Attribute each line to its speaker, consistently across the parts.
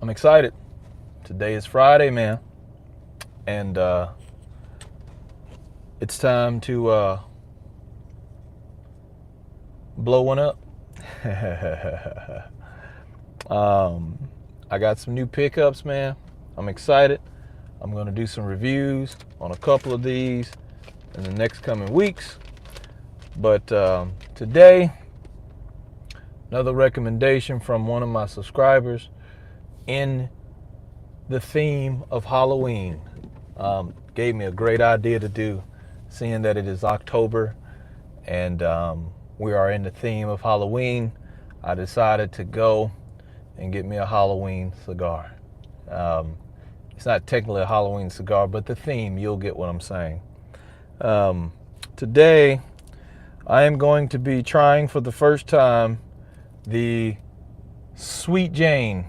Speaker 1: I'm excited. Today is Friday, man, and it's time to blow one up. I got some new pickups, man. I'm excited. I'm going to do some reviews on a couple of these in the next coming weeks. But today, another recommendation from one of my subscribers in the theme of Halloween. Gave me a great idea to do, seeing that it is October and we are in the theme of Halloween. I decided to go and get me a Halloween cigar. It's not technically a Halloween cigar, but the theme, you'll get what I'm saying. Today, I am going to be trying for the first time the Sweet Jane.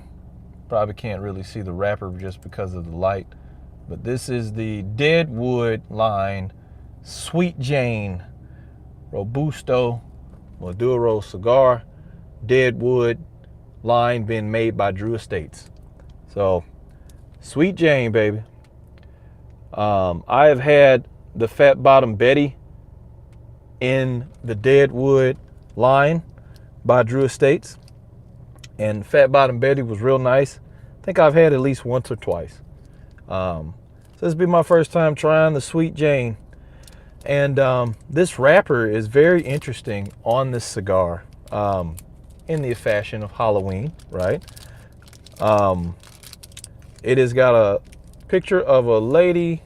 Speaker 1: Probably can't really see the wrapper just because of the light, but this is the Deadwood line Sweet Jane Robusto Maduro cigar. Deadwood line being made by Drew Estates. So Sweet Jane, baby. I have had the Fat Bottom Betty in the Deadwood line by Drew Estates, and Fat Bottom Betty was real nice. I think I've had at least once or twice. So this will be my first time trying the Sweet Jane, and this wrapper is very interesting on this cigar, in the fashion of Halloween, right? It has got a picture of a lady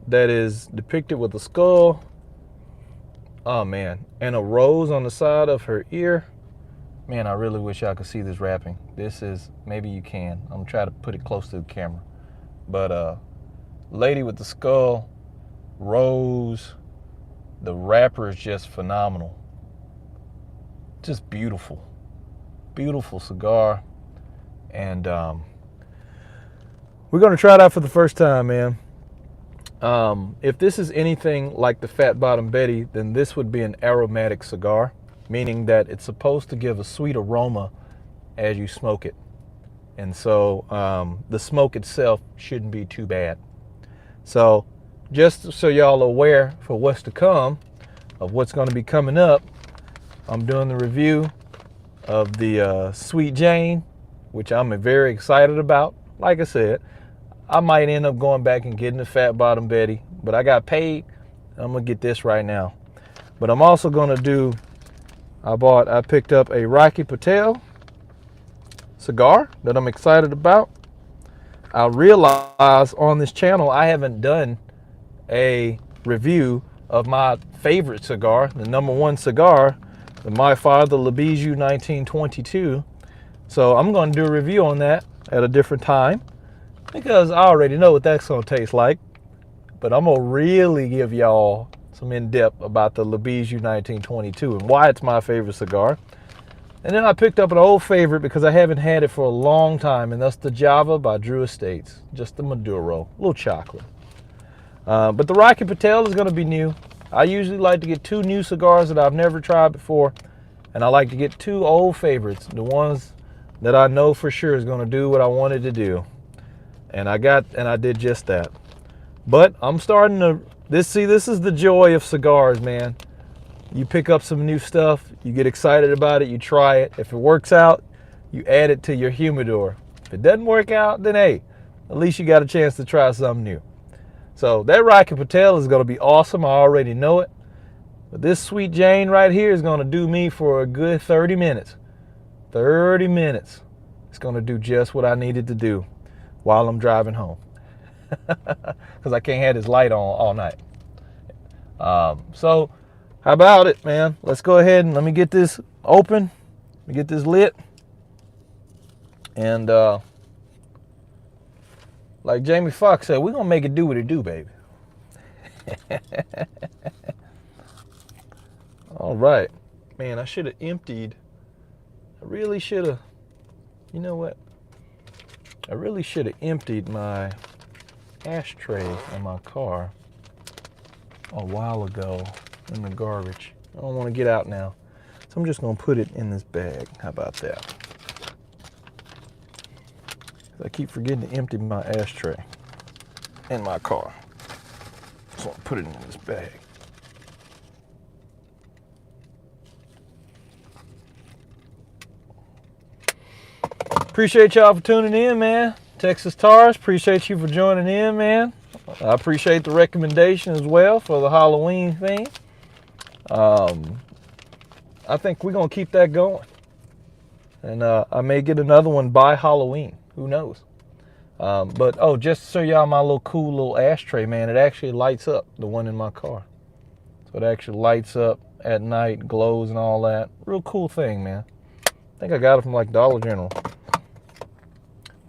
Speaker 1: that is depicted with a skull. Oh man, and a rose on the side of her ear. Man, I really wish I could see this wrapping. This is, maybe you can. I'm gonna try to put it close to the camera. But lady with the skull, rose, the wrapper is just phenomenal. Just beautiful. Beautiful cigar. And we're gonna try it out for the first time, man. If this is anything like the Fat Bottom Betty, then this would be an aromatic cigar, meaning that it's supposed to give a sweet aroma as you smoke it. And so the smoke itself shouldn't be too bad. So just so y'all are aware for what's to come, of what's going to be coming up, I'm doing the review of the Sweet Jane, which I'm very excited about. Like I said, I might end up going back and getting the Fat Bottom Betty, but I got paid. I'm going to get this right now. But I'm also going to do, I picked up a Rocky Patel cigar that I'm excited about. I realize on this channel I haven't done a review of my favorite cigar, the #1 cigar, the My Father Robusto 1922. So I'm going to do a review on that at a different time, because I already know what that's going to taste like. But I'm going to really give y'all some in-depth about the Robusto 1922 and why it's my favorite cigar. And then I picked up an old favorite because I haven't had it for a long time, and that's the Java by Drew Estates. Just the Maduro, a little chocolate. But the Rocky Patel is going to be new. I usually like to get 2 new cigars that I've never tried before, and I like to get 2 old favorites, the ones that I know for sure is going to do what I wanted to do. And I did just that. But I'm starting to, this is the joy of cigars, man. You pick up some new stuff, you get excited about it, you try it. If it works out, you add it to your humidor. If it doesn't work out, then hey, at least you got a chance to try something new. So that Rocky Patel is going to be awesome. I already know it. But this Sweet Jane right here is going to do me for a good 30 minutes. 30 minutes. It's going to do just what I needed to do while I'm driving home. Because I can't have this light on all night. So how about it, man? Let's go ahead and let me get this open. Let me get this lit. And like Jamie Foxx said, we're going to make it do what it do, baby. All right. Man, I should have emptied. I really should have. You know what? I really should have emptied my ashtray in my car a while ago in the garbage. I don't want to get out now. So I'm just going to put it in this bag. How about that? I keep forgetting to empty my ashtray in my car. So I'll put it in this bag. Appreciate y'all for tuning in, man. Texas Tars, appreciate you for joining in, man. I appreciate the recommendation as well for the Halloween theme. I think we're going to keep that going. And I may get another one by Halloween. Who knows? But, just to show y'all my cool little ashtray, man, it actually lights up, the one in my car. So it actually lights up at night, glows and all that. Real cool thing, man. I think I got it from like Dollar General.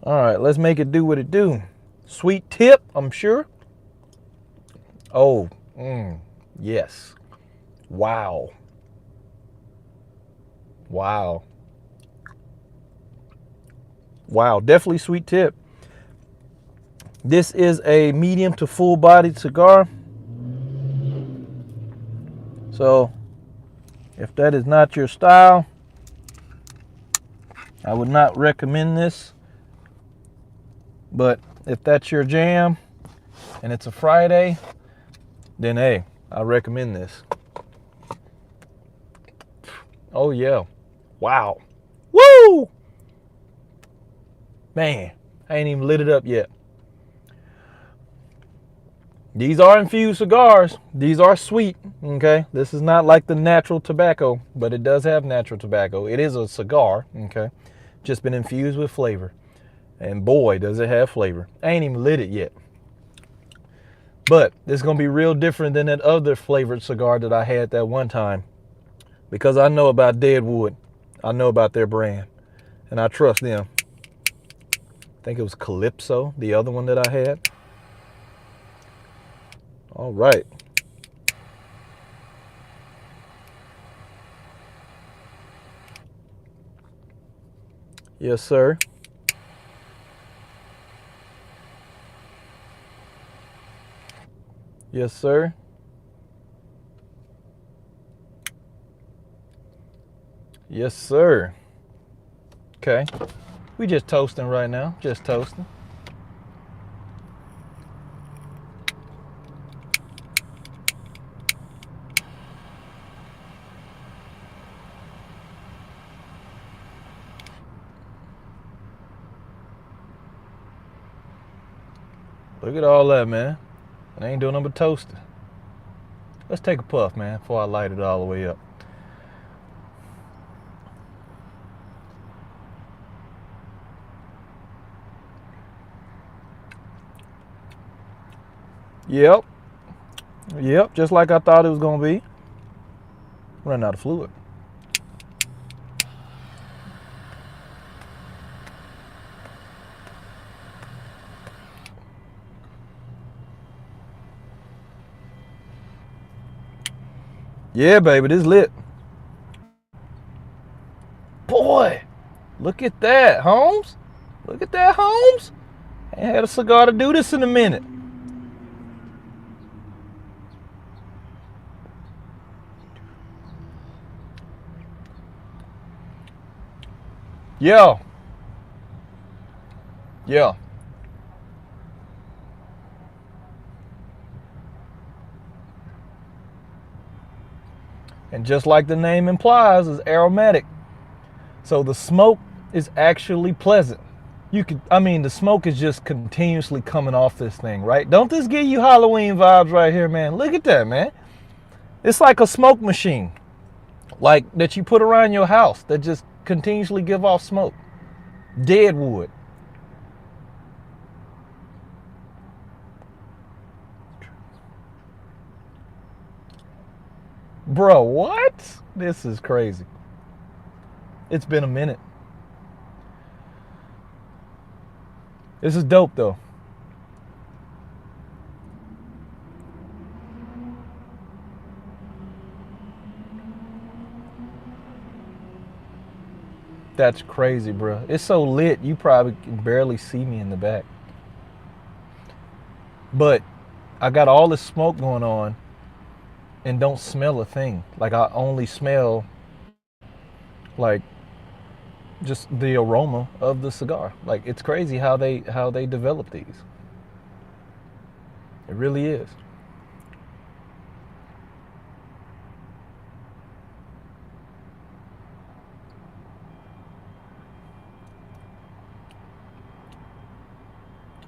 Speaker 1: All right, let's make it do what it do. Sweet tip, I'm sure. Oh, yes. Wow. Wow. Wow, definitely sweet tip. This is a medium to full-bodied cigar. So, if that is not your style, I would not recommend this. But if that's your jam and it's a Friday, then hey, I recommend this. Oh yeah. Wow. Woo! Man, I ain't even lit it up yet. These are infused cigars. These are sweet, okay? This is not like the natural tobacco, but it does have natural tobacco. It is a cigar, okay? Just been infused with flavor. And boy, does it have flavor. I ain't even lit it yet. But it's going to be real different than that other flavored cigar that I had that one time. Because I know about Deadwood. I know about their brand. And I trust them. I think it was Calypso, the other one that I had. All right. Yes, sir. Yes, sir. Yes, sir. Okay. We just toasting right now. Just toasting. Look at all that, man. I ain't doing nothing but toasting. Let's take a puff, man, before I light it all the way up. Yep. Yep, just like I thought it was going to be. Running out of fluid. Yeah, baby, this lit. Boy, look at that, Holmes. Look at that, Holmes. I ain't had a cigar to do this in a minute. Yeah. Yeah. And just like the name implies, it's aromatic. So the smoke is actually pleasant. The smoke is just continuously coming off this thing, right? Don't this give you Halloween vibes right here, man? Look at that, man. It's like a smoke machine, like that you put around your house that just continuously give off smoke. Deadwood. Bro, what? This is crazy. It's been a minute. This is dope, though. That's crazy, bro. It's so lit, you probably can barely see me in the back. But I got all this smoke going on and don't smell a thing. Like, I only smell, like, just the aroma of the cigar. Like, it's crazy how they develop these. It really is.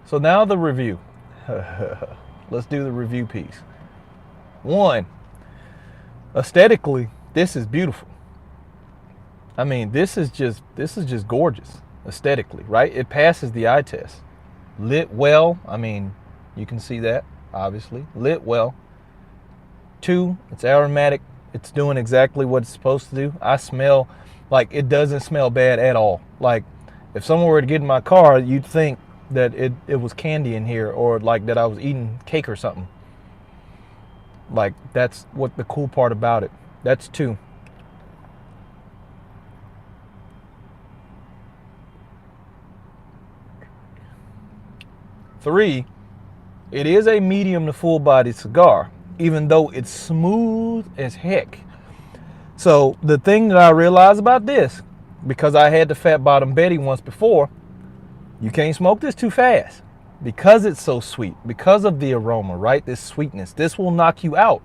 Speaker 1: So now the review. Let's do the review piece. One, aesthetically, this is beautiful. I mean, this is just gorgeous aesthetically, right? It passes the eye test. Lit well. I mean, you can see that, obviously. Lit well. Two, it's aromatic. It's doing exactly what it's supposed to do. I smell, like, it doesn't smell bad at all. Like, if someone were to get in my car, you'd think that it was candy in here, or like that I was eating cake or something. Like, that's what the cool part about it. That's two. Three, it is a medium to full body cigar, even though it's smooth as heck. So the thing that I realized about this, because I had the Fat Bottom Betty once before, you can't smoke this too fast because it's so sweet, because of the aroma, right? This sweetness, this will knock you out.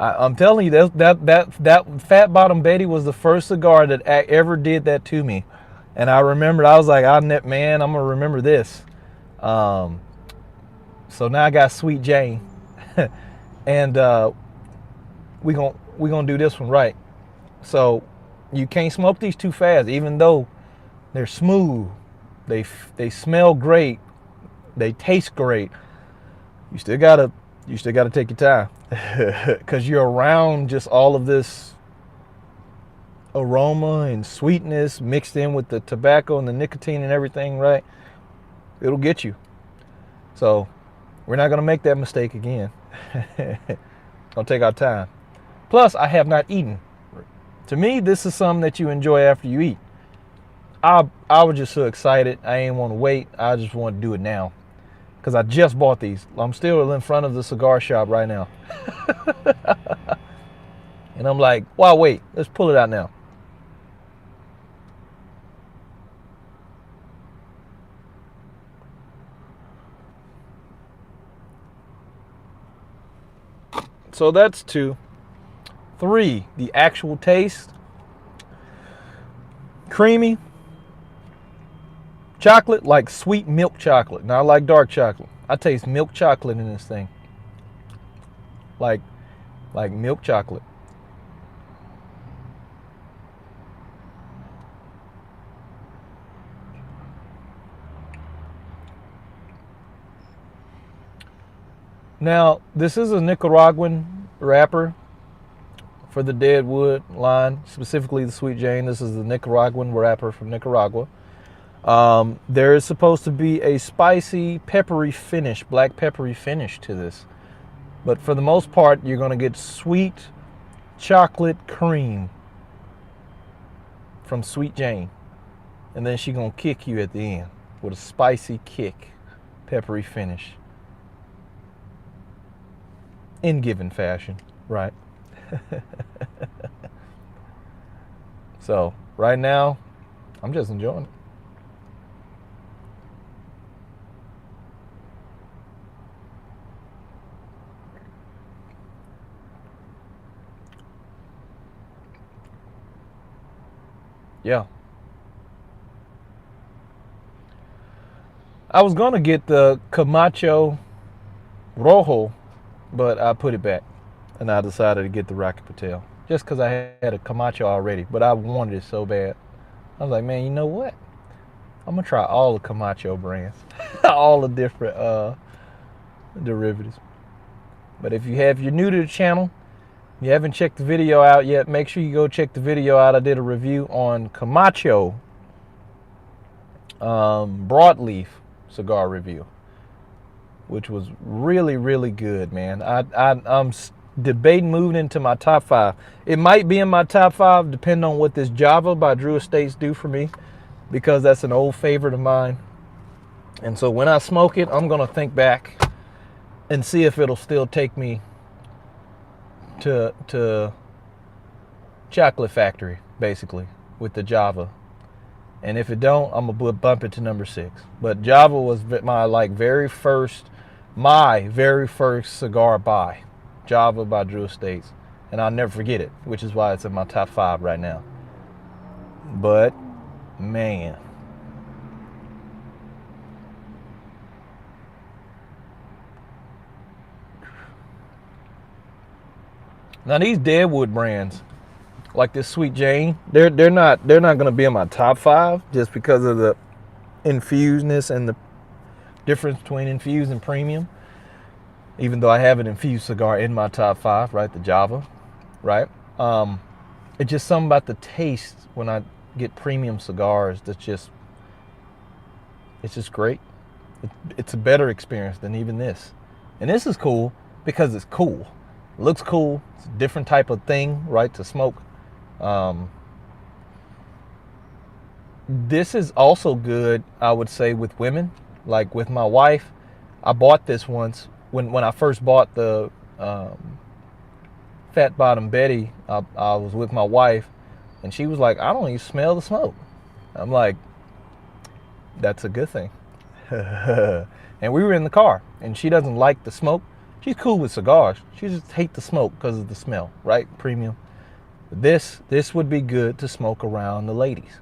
Speaker 1: I'm telling you, that Fat Bottom Betty was the first cigar that ever did that to me. And I remembered, I was like, man, I'm gonna remember this. So now I got Sweet Jane, and we gonna do this one right. So you can't smoke these too fast, even though they're smooth. They smell great. They taste great. You still gotta take your time, because you're around just all of this aroma and sweetness mixed in with the tobacco and the nicotine and everything, right? It'll get you. So we're not gonna make that mistake again. Gonna take our time. Plus, I have not eaten. To me, this is something that you enjoy after you eat. I was just so excited. I ain't want to wait. I just want to do it now, because I just bought these. I'm still in front of the cigar shop right now. And I'm like, why wait? Let's pull it out now. So that's two. Three, the actual taste. Creamy. Chocolate, like sweet milk chocolate, not like dark chocolate. I taste milk chocolate in this thing. Like milk chocolate. Now, this is a Nicaraguan wrapper for the Deadwood line, specifically the Sweet Jane. This is the Nicaraguan wrapper from Nicaragua. There is supposed to be a spicy, peppery finish, black peppery finish to this. But for the most part, you're going to get sweet chocolate cream from Sweet Jane. And then she's going to kick you at the end with a spicy kick, peppery finish. In given fashion, right? So, right now, I'm just enjoying it. Yeah. I was going to get the Camacho Rojo, but I put it back. And I decided to get the Rocky Patel. Just because I had a Camacho already, but I wanted it so bad. I was like, man, you know what? I'm going to try all the Camacho brands. All the different derivatives. But if you're new to the channel, you haven't checked the video out yet, make sure you go check the video out. I did a review on Camacho broadleaf cigar review, which was really, really good, man. I'm debating moving into my top 5. It might be in my top 5 depending on what this Java by Drew Estates do for me, because that's an old favorite of mine. And so when I smoke it, I'm going to think back and see if it'll still take me to Chocolate Factory, basically, with the Java And if it don't, I'm gonna bump it to number 6. But Java was my very first cigar buy. Java by Drew Estates. And I'll never forget it, which is why it's in my top 5 right now. But, man. Now these Deadwood brands, like this Sweet Jane, they're not gonna be in my top 5 just because of the infusedness and the difference between infused and premium. Even though I have an infused cigar in my top 5, right? The Java, right? It's just something about the taste when I get premium cigars it's just great. It's a better experience than even this. And this is cool because it's cool. It looks cool. It's a different type of thing, right, to smoke. This is also good, I would say, with women. Like with my wife, I bought this once when I first bought the Fat Bottom Betty. I was with my wife, and she was like, "I don't even smell the smoke." I'm like, "That's a good thing." And we were in the car, and she doesn't like the smoke. She's cool with cigars. She just hates the smoke because of the smell, right? Premium. This would be good to smoke around the ladies.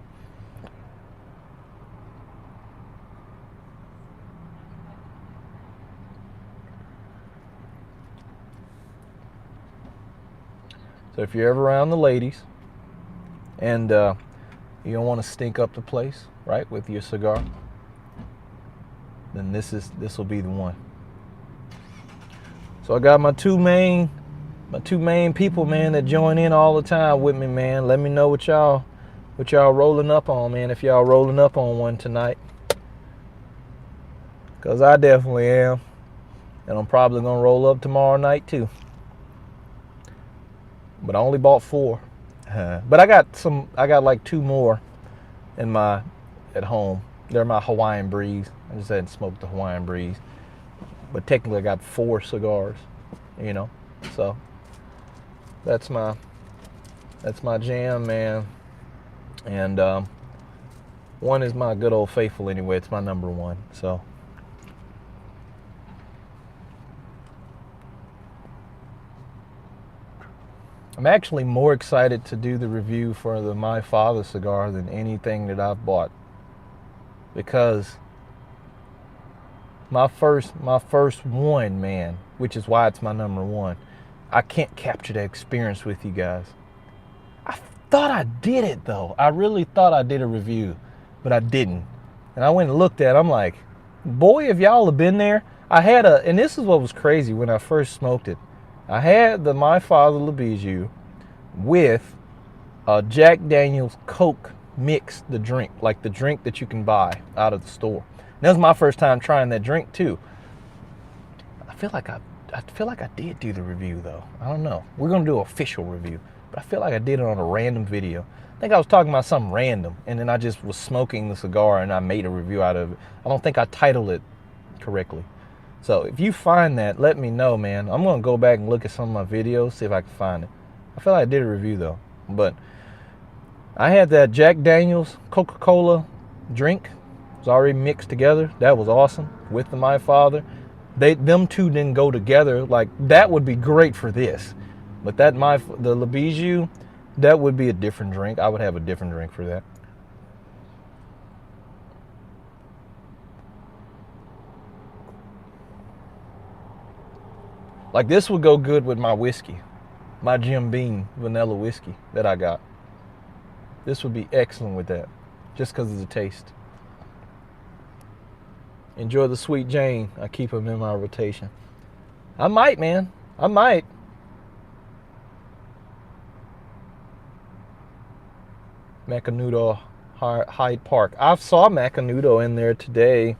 Speaker 1: So if you're ever around the ladies and you don't want to stink up the place, right, with your cigar, then this will be the one. So I got my two main people, man, that join in all the time with me, man. Let me know what y'all rolling up on, man, if y'all rolling up on one tonight. Cause I definitely am. And I'm probably gonna roll up tomorrow night too. But I only bought 4. But I got like 2 more at home. They're my Hawaiian Breeze. I just hadn't smoked the Hawaiian Breeze. But technically I got 4 cigars, you know. So that's my jam, man. And one is my good old faithful anyway. It's my number 1. So I'm actually more excited to do the review for the My Father cigar than anything that I've bought, because my first one, man, which is why it's my number 1, I can't capture that experience with you guys. I thought I did it though. I really thought I did a review, but I didn't. And I went and looked at it. I'm like, boy, if y'all have been there. And this is what was crazy when I first smoked it. I had the My Father Robusto with Jack Daniel's Coke mix, the drink, like the drink that you can buy out of the store. And that was my first time trying that drink too. I feel like I did do the review though. I don't know. We're gonna do an official review, but I feel like I did it on a random video. I think I was talking about something random, and then I just was smoking the cigar and I made a review out of it. I don't think I titled it correctly. So if you find that, let me know, man. I'm going to go back and look at some of my videos, see if I can find it. I feel like I did a review, though. But I had that Jack Daniel's Coca-Cola drink. It was already mixed together. That was awesome with the My Father. Them two didn't go together. Like, that would be great for this. But the Robusto, that would be a different drink. I would have a different drink for that. Like, this would go good with my whiskey, my Jim Beam vanilla whiskey that I got. This would be excellent with that, just because of the taste. Enjoy the Sweet Jane. I keep them in my rotation. I might, man. I might. Macanudo Hyde Park. I saw Macanudo in there today.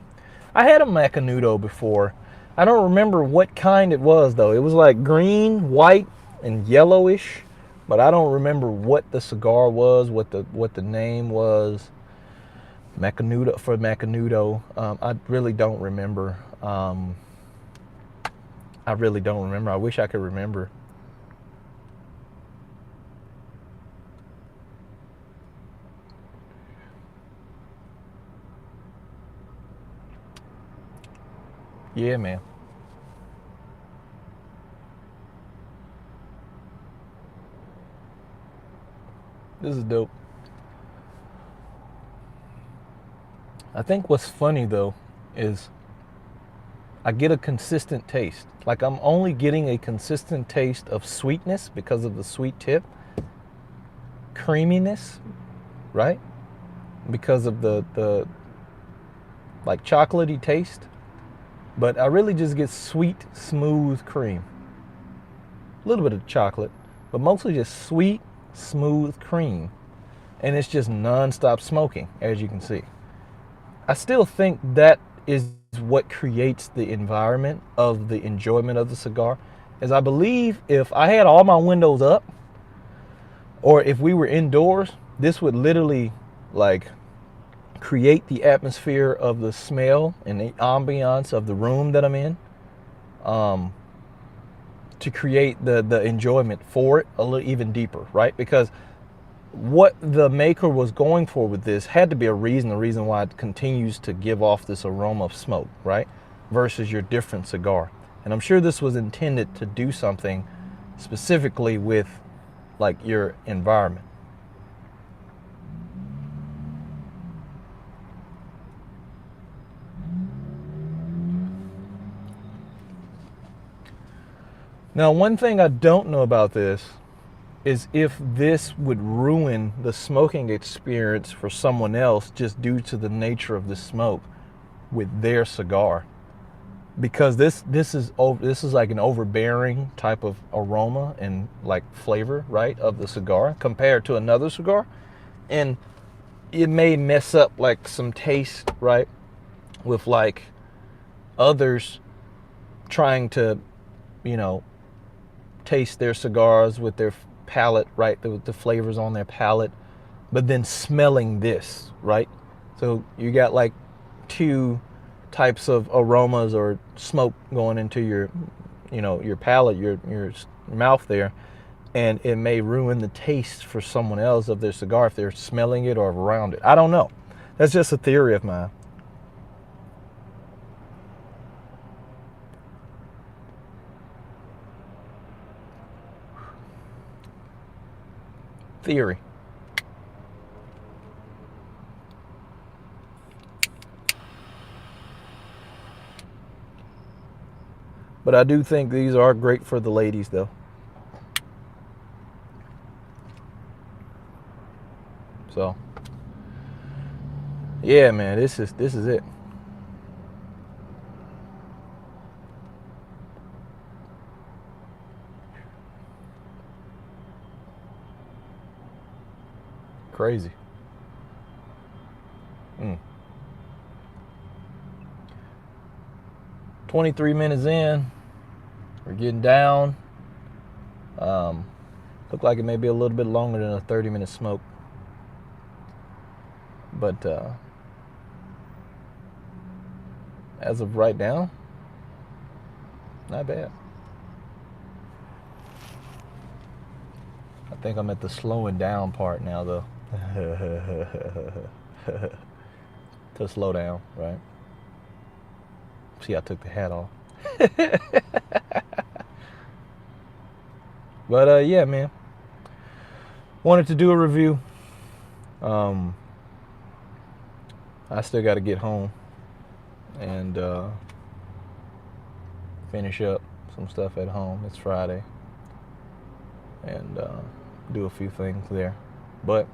Speaker 1: I had a Macanudo before. I don't remember what kind it was though. It was like green, white, and yellowish, but I don't remember what the cigar was, what the name was. Macanudo. I really don't remember. I wish I could remember. Yeah, man. This is dope. I think what's funny though is I get a consistent taste. Like I'm only getting a consistent taste of sweetness because of the sweet tip, creaminess, right? Because of the like chocolatey taste. But I really just get sweet, smooth cream. A little bit of chocolate, but mostly just sweet, smooth cream. And it's just non-stop smoking, as you can see. I still think that is what creates the environment of the enjoyment of the cigar. As I believe if I had all my windows up or if we were indoors, this would literally like create the atmosphere of the smell and the ambiance of the room that I'm in, to create the enjoyment for it a little even deeper, right? Because what the maker was going for with this had to be a reason, the reason why it continues to give off this aroma of smoke, right? Versus your different cigar. And I'm sure this was intended to do something specifically with like your environment. Now, one thing I don't know about this is if this would ruin the smoking experience for someone else just due to the nature of the smoke with their cigar. Because this is like an overbearing type of aroma and like flavor, right, of the cigar compared to another cigar. And it may mess up like some taste, right, with like others trying to, you know, taste their cigars with their palate, right, with the flavors on their palate, but then smelling this, right? So you got like two types of aromas or smoke going into your, you know, your palate, your mouth there, and it may ruin the taste for someone else of their cigar if they're smelling it or around it. I don't know. That's just a theory of mine. Theory. But I do think these are great for the ladies though. So yeah, man, this is it. Crazy. 23 minutes in, we're getting down. Look like it may be a little bit longer than a 30-minute smoke, but as of right now, not bad. I think I'm at the slowing down part now, though. To slow down, right? See, I took the hat off. But yeah, man. Wanted to do a review. I still got to get home and finish up some stuff at home. It's Friday. And do a few things there. But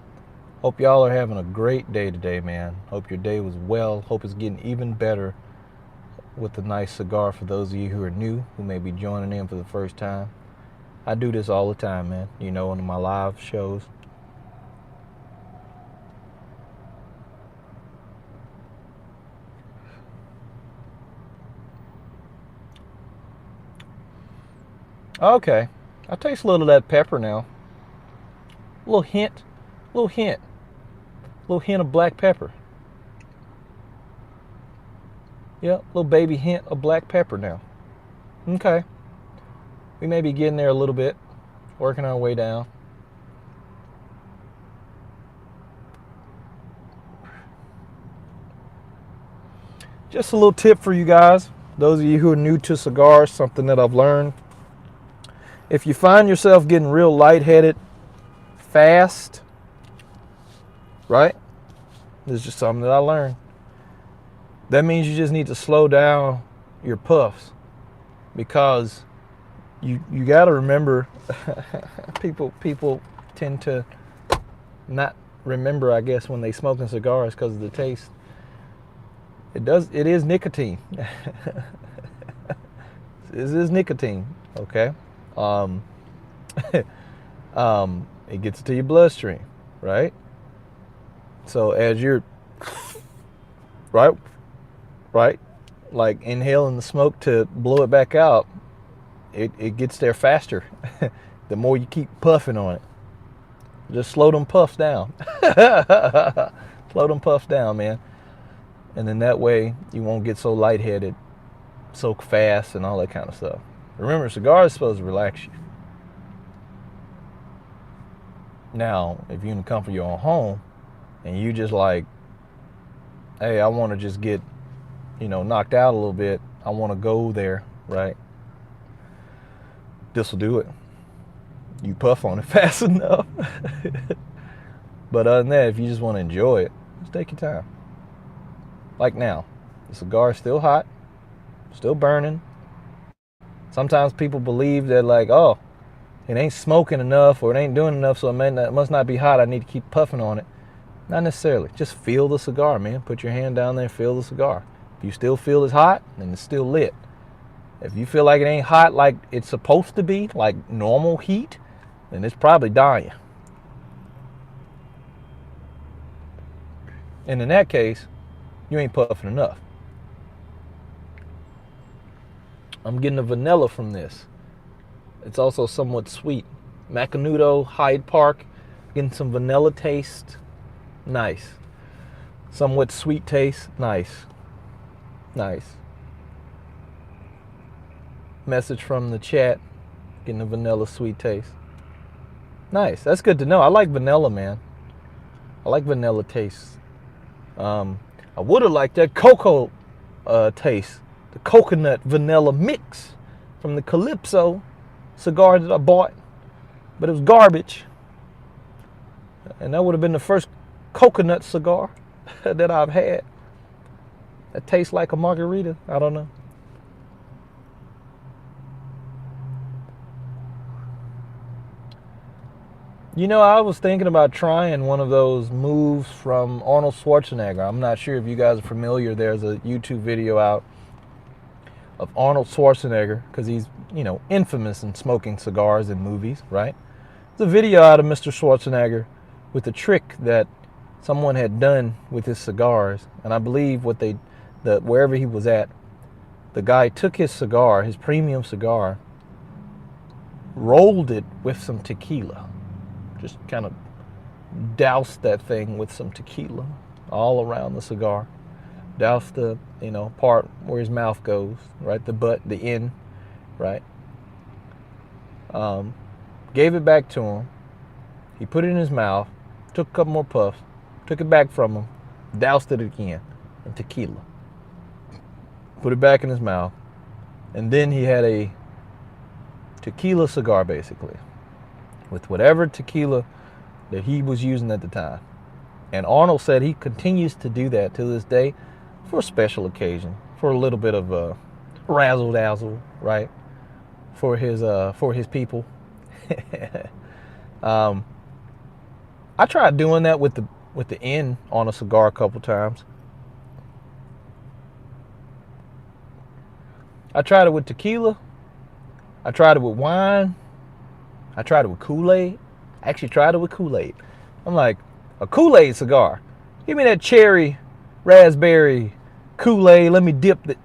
Speaker 1: hope y'all are having a great day today, man. Hope your day was well. Hope it's getting even better with a nice cigar for those of you who are new, who may be joining in for the first time. I do this all the time, man. You know, on my live shows. Okay. I taste a little of that pepper now. A little hint. A little hint. A little hint of black pepper. Yeah, little baby hint of black pepper now. Okay. We may be getting there a little bit, working our way down. Just a little tip for you guys. those of you who are new to cigars, something that I've learned. If you find yourself getting real lightheaded fast, right? This is just something that I learned. That means you just need to slow down your puffs, because you got to remember, people tend to not remember, I guess, when they smoking cigars because of the taste. It is nicotine. This is nicotine, okay? It gets to your bloodstream, right? So as you're right, like inhaling the smoke to blow it back out, it gets there faster. The more you keep puffing on it. Just slow them puffs down. Slow them puffs down, man. And then that way you won't get so lightheaded so fast and all that kind of stuff. Remember, cigars are supposed to relax you. Now, if you're in the comfort of your own home and you just like, hey, I want to just get, knocked out a little bit. I want to go there, right? This will do it. You puff on it fast enough. But other than that, if you just want to enjoy it, just take your time. Like now, the cigar is still hot, still burning. Sometimes people believe that like, oh, it ain't smoking enough or it ain't doing enough, so it must not be hot. I need to keep puffing on it. Not necessarily. Just feel the cigar, man. Put your hand down there and feel the cigar. If you still feel it's hot, then it's still lit. If you feel like it ain't hot like it's supposed to be, like normal heat, then it's probably dying. And in that case, you ain't puffing enough. I'm getting a vanilla from this. It's also somewhat sweet. Macanudo, Hyde Park, getting some vanilla taste. Nice. Somewhat sweet taste. Nice. Message from the chat, getting a vanilla sweet taste. Nice. That's good to know. I like vanilla, man. I like vanilla taste. I would have liked that cocoa taste, the coconut vanilla mix from the Calypso cigar that I bought, but it was garbage. And that would have been the first coconut cigar that I've had that tastes like a margarita. I don't know. I was thinking about trying one of those moves from Arnold Schwarzenegger. I'm not sure if you guys are familiar. There's a YouTube video out of Arnold Schwarzenegger, because he's, infamous in smoking cigars in movies, right? It's a video out of Mr. Schwarzenegger with a trick that someone had done with his cigars. And I believe wherever he was at, the guy took his cigar, his premium cigar, rolled it with some tequila. Just kind of doused that thing with some tequila all around the cigar. Doused the, part where his mouth goes, right? The butt, the end, right? Gave it back to him. He put it in his mouth, took a couple more puffs, took it back from him, doused it again in tequila. Put it back in his mouth. And then he had a tequila cigar, basically, with whatever tequila that he was using at the time. And Arnold said he continues to do that to this day for a special occasion, for a little bit of a razzle dazzle, right? For his people. I tried doing that with the end on a cigar a couple times. I tried it with tequila. I tried it with wine. I tried it with Kool-Aid. I actually tried it with Kool-Aid. I'm like, a Kool-Aid cigar. Give me that cherry, raspberry, Kool-Aid. Let me dip the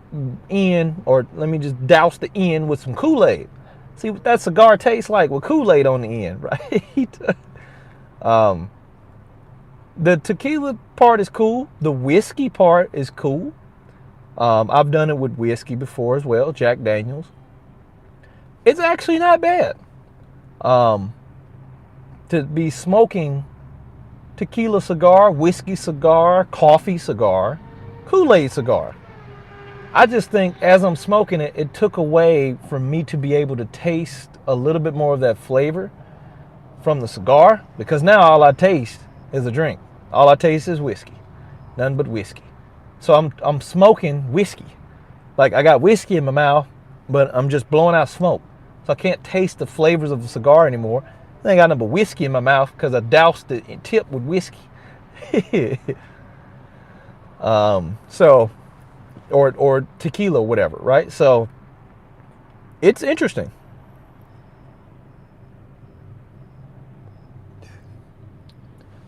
Speaker 1: end, or let me just douse the end with some Kool-Aid. See what that cigar tastes like with Kool-Aid on the end, right? The tequila part is cool. The whiskey part is cool. I've done it with whiskey before as well, Jack Daniels. It's actually not bad. To be smoking tequila cigar, whiskey cigar, coffee cigar, Kool-Aid cigar. I just think as I'm smoking it, it took away from me to be able to taste a little bit more of that flavor from the cigar, because now all I taste is a drink. All I taste is whiskey, nothing but whiskey. So I'm smoking whiskey. Like I got whiskey in my mouth, but I'm just blowing out smoke. So I can't taste the flavors of the cigar anymore. I ain't got nothing but whiskey in my mouth because I doused the tip with whiskey. So, or tequila, whatever, right? So it's interesting.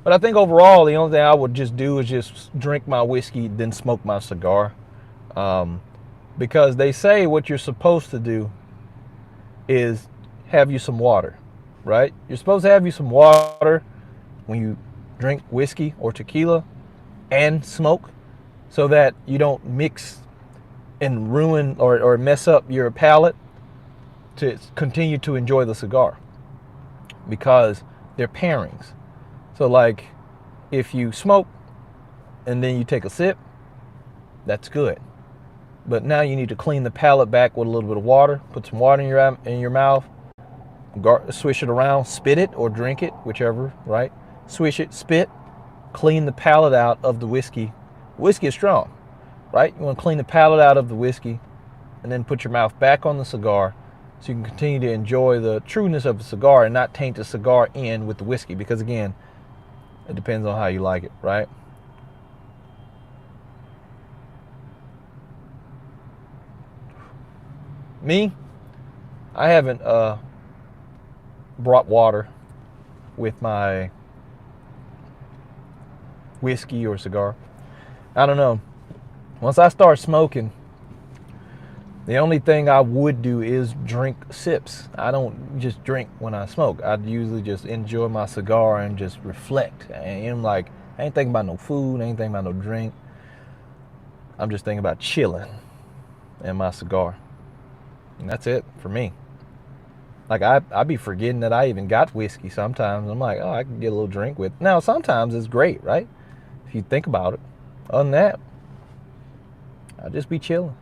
Speaker 1: But I think overall, the only thing I would just do is just drink my whiskey, then smoke my cigar. Because they say what you're supposed to do is have you some water, right? You're supposed to have you some water when you drink whiskey or tequila and smoke, so that you don't mix and ruin or mess up your palate to continue to enjoy the cigar, because they're pairings. So like if you smoke and then you take a sip, that's good. But now you need to clean the palate back with a little bit of water. Put some water in your mouth, swish it around, spit it or drink it, whichever, right? Swish it, spit, clean the palate out of the whiskey. Whiskey is strong, right? You want to clean the palate out of the whiskey and then put your mouth back on the cigar so you can continue to enjoy the trueness of the cigar and not taint the cigar in with the whiskey, because again, it depends on how you like it, right? Me, I haven't brought water with my whiskey or cigar. I don't know. Once I start smoking, the only thing I would do is drink sips. I don't just drink when I smoke. I usually just enjoy my cigar and just reflect. And I'm like, I ain't thinking about no food, I ain't thinking about no drink. I'm just thinking about chilling and my cigar. And that's it for me. Like I be forgetting that I even got whiskey sometimes. I'm like, oh, I can get a little drink with. Now, sometimes it's great, right? If you think about it. Other than that, I'll just be chilling.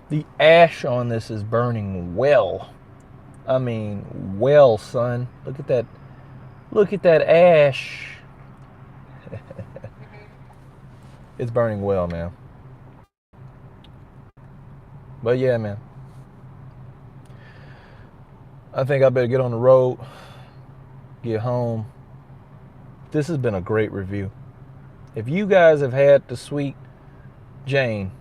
Speaker 1: The ash on this is burning well. I mean, well, son. Look at that. Look at that ash. It's burning well, man. But yeah, man. I think I better get on the road, get home. This has been a great review. If you guys have had the Sweet Jane,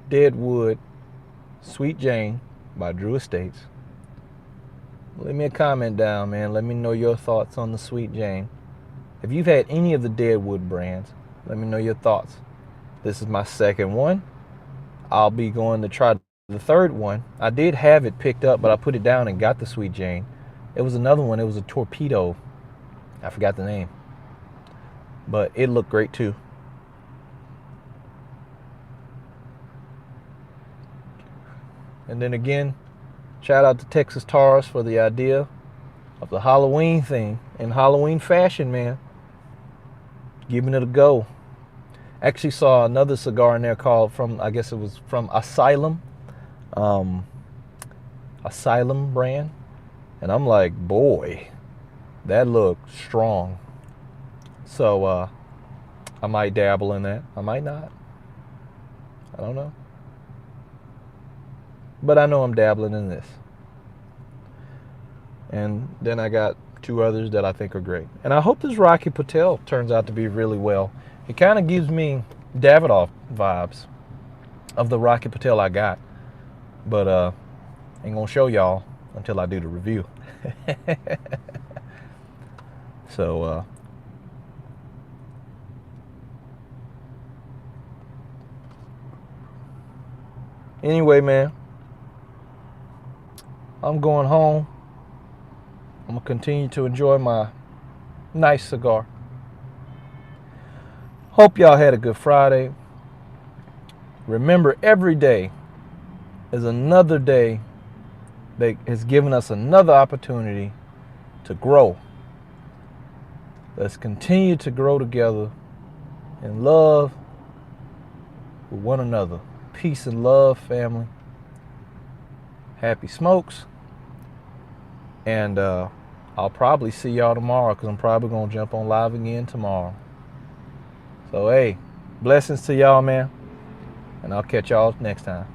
Speaker 1: Deadwood Sweet Jane by Drew Estates, leave me a comment down, man. Let me know your thoughts on the Sweet Jane. If you've had any of the Deadwood brands, let me know your thoughts. This is my second one. I'll be going to try the third one. I did have it picked up, but I put it down and got the Sweet Jane. It was another one. It was a torpedo. I forgot the name. But it looked great too. And then again, shout out to Texas Taurus for the idea of the Halloween thing in Halloween fashion, man. Giving it a go. Actually saw another cigar in there called I guess it was from Asylum. Asylum brand. And I'm like, boy, that looked strong. So I might dabble in that. I might not. I don't know. But I know I'm dabbling in this. And then I got two others that I think are great. And I hope this Rocky Patel turns out to be really well. It kind of gives me Davidoff vibes of the Rocky Patel I got. But ain't gonna show y'all until I do the review. So anyway, man, I'm going home. I'm gonna continue to enjoy my nice cigar. Hope y'all had a good Friday. Remember, every day is another day that has given us another opportunity to grow. Let's continue to grow together in love with one another. Peace and love, family. Happy smokes. And I'll probably see y'all tomorrow, because I'm probably going to jump on live again tomorrow. So, hey, blessings to y'all, man. And I'll catch y'all next time.